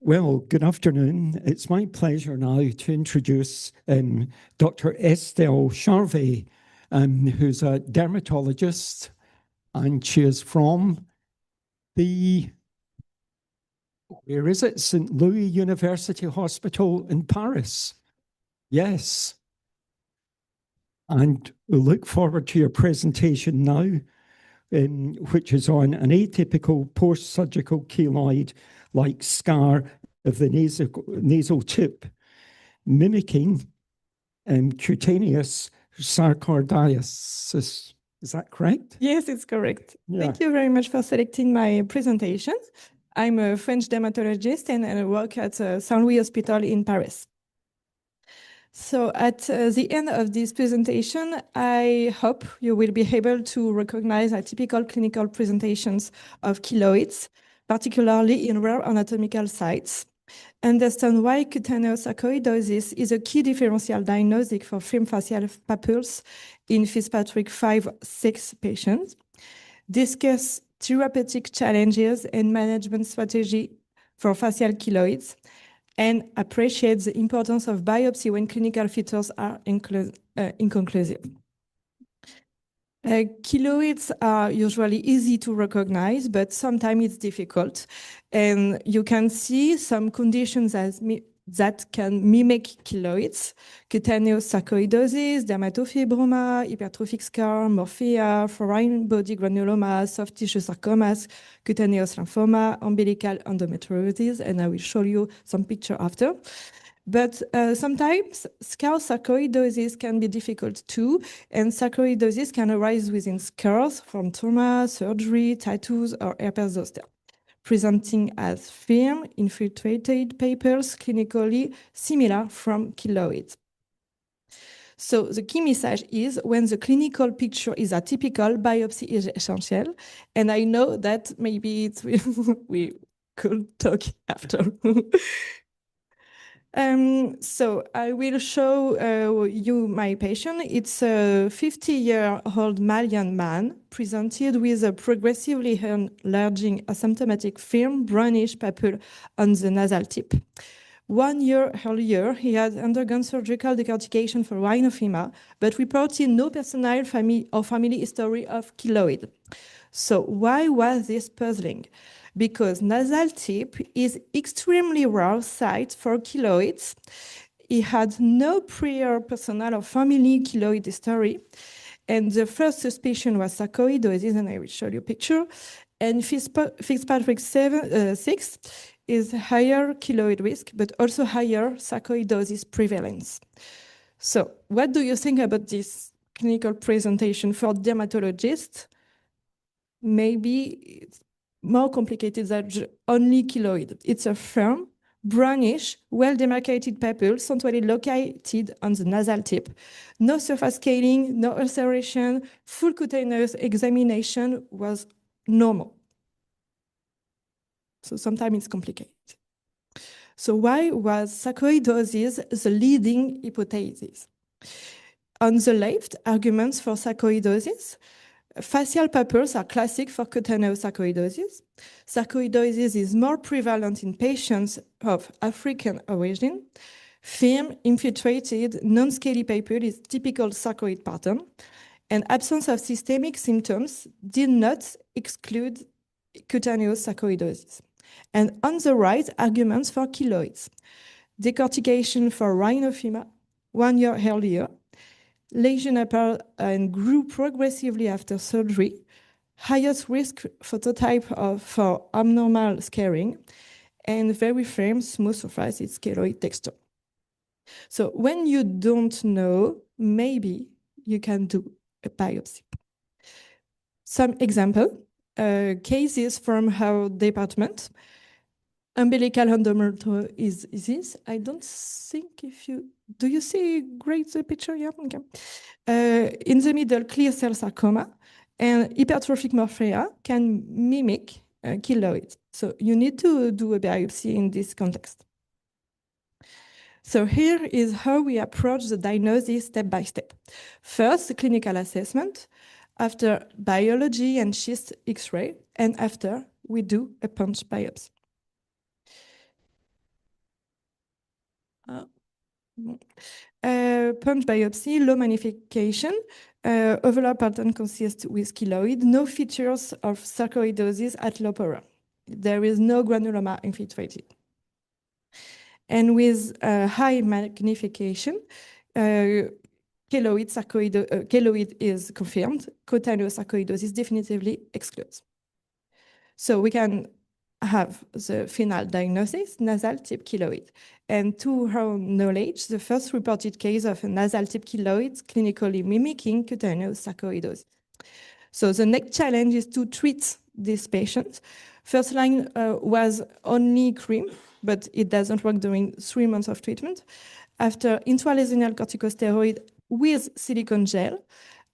Well, good afternoon. It's my pleasure now to introduce Dr. Estelle Charvet, who's a dermatologist, and she is from the, where is it? St. Louis University Hospital in Paris. Yes. And we look forward to your presentation now, which is on an atypical post-surgical keloid-like scar of the nasal tip, mimicking cutaneous sarcoidosis. Is that correct? Yes, it's correct. Yeah. Thank you very much for selecting my presentation. I'm a French dermatologist and I work at Saint-Louis Hospital in Paris. So at the end of this presentation, I hope you will be able to recognize atypical clinical presentations of keloids, particularly in rare anatomical sites, understand why cutaneous sarcoidosis is a key differential diagnostic for firm facial papules in Fitzpatrick 5-6 patients, discuss therapeutic challenges and management strategy for facial keloids, and appreciate the importance of biopsy when clinical features are inconclusive. Keloids are usually easy to recognize, but sometimes it's difficult. And you can see some conditions that can mimic keloids: cutaneous sarcoidosis, dermatofibroma, hypertrophic scar, morphea, foreign body granuloma, soft tissue sarcomas, cutaneous lymphoma, umbilical endometriosis, and I will show you some picture after. But sometimes scar sarcoidosis can be difficult too, and sarcoidosis can arise within scars from trauma, surgery, tattoos, or herpes zoster, presenting as firm, infiltrated papules clinically similar from keloids. So the key message is when the clinical picture is atypical, biopsy is essential. And I know that maybe we could talk after. So I will show you my patient. It's a 50-year-old Malian man presented with a progressively enlarging asymptomatic firm brownish papule on the nasal tip. 1 year earlier, he had undergone surgical decortication for rhinophyma, but reported no personal family history of keloid. So why was this puzzling? Because nasal tip is extremely rare site for keloids. He had no prior personal or family keloid history. And the first suspicion was sarcoidosis, and I will show you a picture. And Fitzpatrick 6 is higher keloid risk, but also higher sarcoidosis prevalence. So what do you think about this clinical presentation for dermatologists? Maybe it's more complicated than only keloid. It's a firm, brownish, well-demarcated papule centrally located on the nasal tip. No surface scaling, no ulceration, full cutaneous examination was normal. So sometimes it's complicated. So why was sarcoidosis the leading hypothesis? On the left, arguments for sarcoidosis. Facial papules are classic for cutaneous sarcoidosis. Sarcoidosis is more prevalent in patients of African origin. Firm, infiltrated, non-scaly papule is typical sarcoid pattern, and absence of systemic symptoms did not exclude cutaneous sarcoidosis. And on the right, arguments for keloids. Decortication for rhinophyma 1 year earlier. Lesion appeared and grew progressively after surgery. Highest risk phototype for abnormal scarring, and very firm, smooth surface, it's keloid texture. So when you don't know, maybe you can do a biopsy. Some example, cases from our department. Umbilical endometriosis is this. I don't think if you, do you see great the picture? Yeah, okay. In the middle, clear cell sarcoma and hypertrophic morphea can mimic keloids. So you need to do a biopsy in this context. So here is how we approach the diagnosis step by step. First, the clinical assessment, after biology and schist X-ray, and after we do a punch biopsy. Punch biopsy, low magnification, overall pattern consistent with keloid, no features of sarcoidosis at low power. There is no granuloma infiltrated. And with high magnification, keloid is confirmed. Cutaneous sarcoidosis definitively excludes. So we can have the final diagnosis, nasal tip keloid. And to our knowledge, the first reported case of a nasal tip keloid clinically mimicking cutaneous sarcoidosis. So the next challenge is to treat these patients. First line was only cream, but it doesn't work during 3 months of treatment. After intralesional corticosteroid with silicone gel,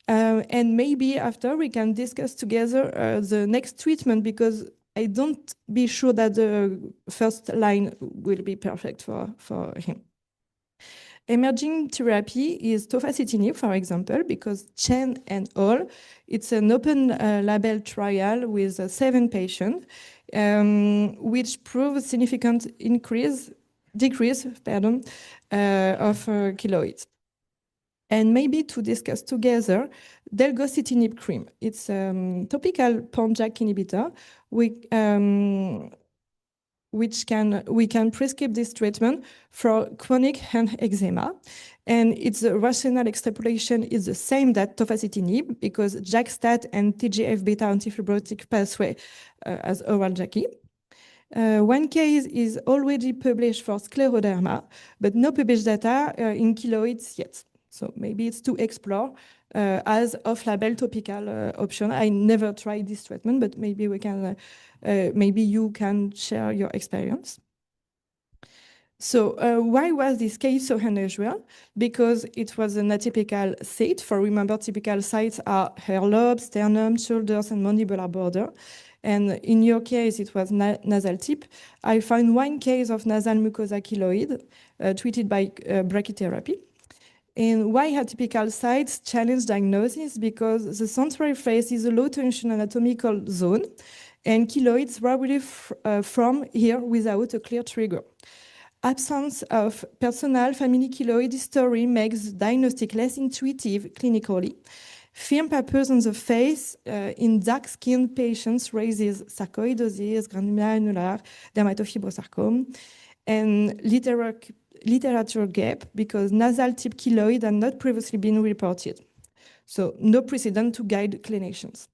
and maybe after we can discuss together the next treatment, because I don't be sure that the first line will be perfect for him. Emerging therapy is tofacitinib, for example, because Chen and al. It's an open label trial with 7 patients, which proves significant decrease of keloids. And maybe to discuss together, delgocitinib cream. It's a topical PONJAK inhibitor. We can prescribe this treatment for chronic hand eczema. And its rational extrapolation is the same that tofacitinib, because JAK-STAT and TGF-beta antifibrotic pathway as oral JAKi. One case is already published for scleroderma, but no published data in keloids yet. So maybe it's to explore as off-label topical option. I never tried this treatment, but maybe we can, maybe you can share your experience. So why was this case so unusual? Because it was an atypical site. For remember, typical sites are hair lobe, sternum, shoulders, and mandibular border. And in your case, it was nasal tip. I found 1 case of nasal mucosa keloid treated by brachytherapy. And why atypical sites challenge diagnosis? Because the central face is a low-tension anatomical zone, and keloids rarely from here without a clear trigger. Absence of personal family keloid history makes diagnostic less intuitive clinically. Firm papers on the face in dark-skinned patients raises sarcoidosis, granular dermatofibrosarcoma, and literature gap because nasal tip keloid had not previously been reported. So no precedent to guide clinicians.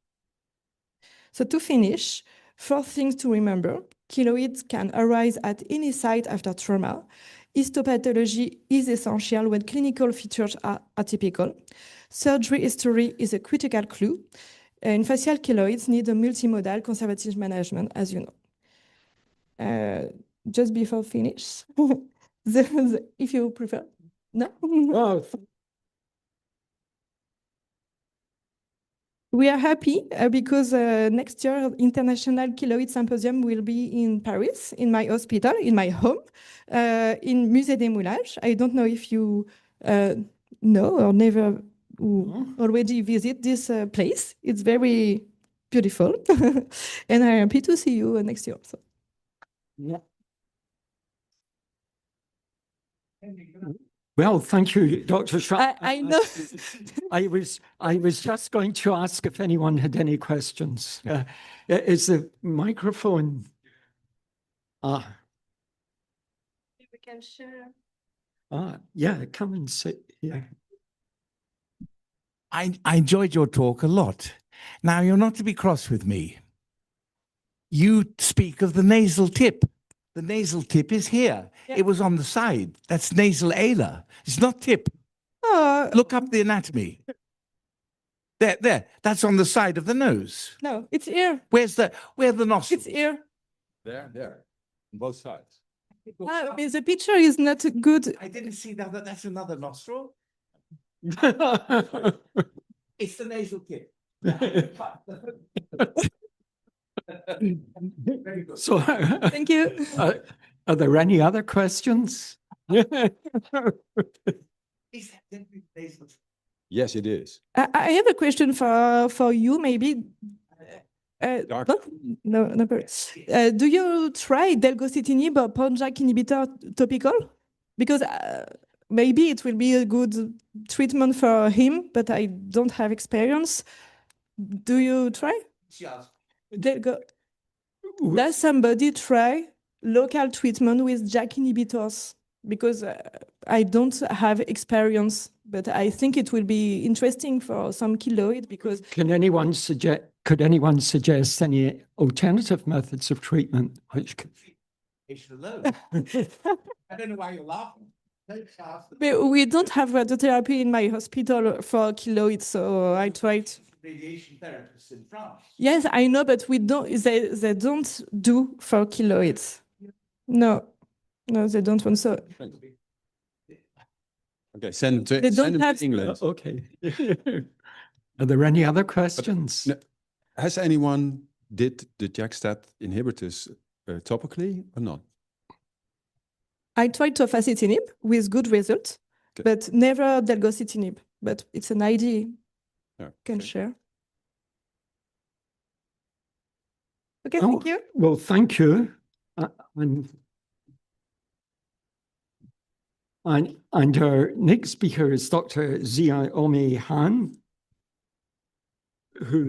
So to finish, 4 things to remember. Keloids can arise at any site after trauma. Histopathology is essential when clinical features are atypical. Surgery history is a critical clue. And facial keloids need a multimodal conservative management, as you know. Just before finish, if you prefer. No? Oh. We are happy because next year, International Keloid Symposium will be in Paris, in my hospital, in my home, in Musée des Moulages. I don't know if you know or never already visit this place. It's very beautiful. And I'm happy to see you next year. So. Yeah. Well, thank you, Dr. Charvet. I know. I was just going to ask if anyone had any questions. Is the microphone? We can share. Yeah, come and sit here. I enjoyed your talk a lot. Now, you're not to be cross with me. You speak of the nasal tip. The nasal tip is here. Yeah. It was on the side. That's nasal alar. It's not tip. Look up the anatomy. There. That's on the side of the nose. No, it's ear. Where the nostrils? It's ear. There. On both sides. I mean, the picture is not good. I didn't see that. That's another nostril. It's the nasal tip. Very good. So, thank you. Are there any other questions? Is that nasal? Yes, it is. I have a question for you, maybe. No. Do you try delgocitinib or PONJAK inhibitor topical? because maybe it will be a good treatment for him, but I don't have experience. Do you try? Does somebody try local treatment with JAK inhibitors? Because I don't have experience, but I think it will be interesting for some keloid because. Could anyone suggest any alternative methods of treatment? Which could... I don't know why you're laughing. But we don't have radiotherapy in my hospital for keloid, so I tried. Radiation therapists in France. Yes, I know, but we don't. They don't do for keloids. No, they don't want so. Okay, send They them don't to have- England. Okay. Are there any other questions? No. Has anyone did the JAK-STAT inhibitors topically or not? I tried tofacitinib with good results, Okay. but never delgocitinib. But it's an idea Yeah, can okay. share. Okay, Oh, thank you. well, thank you. And our next speaker is Dr. Zia Omi Han, who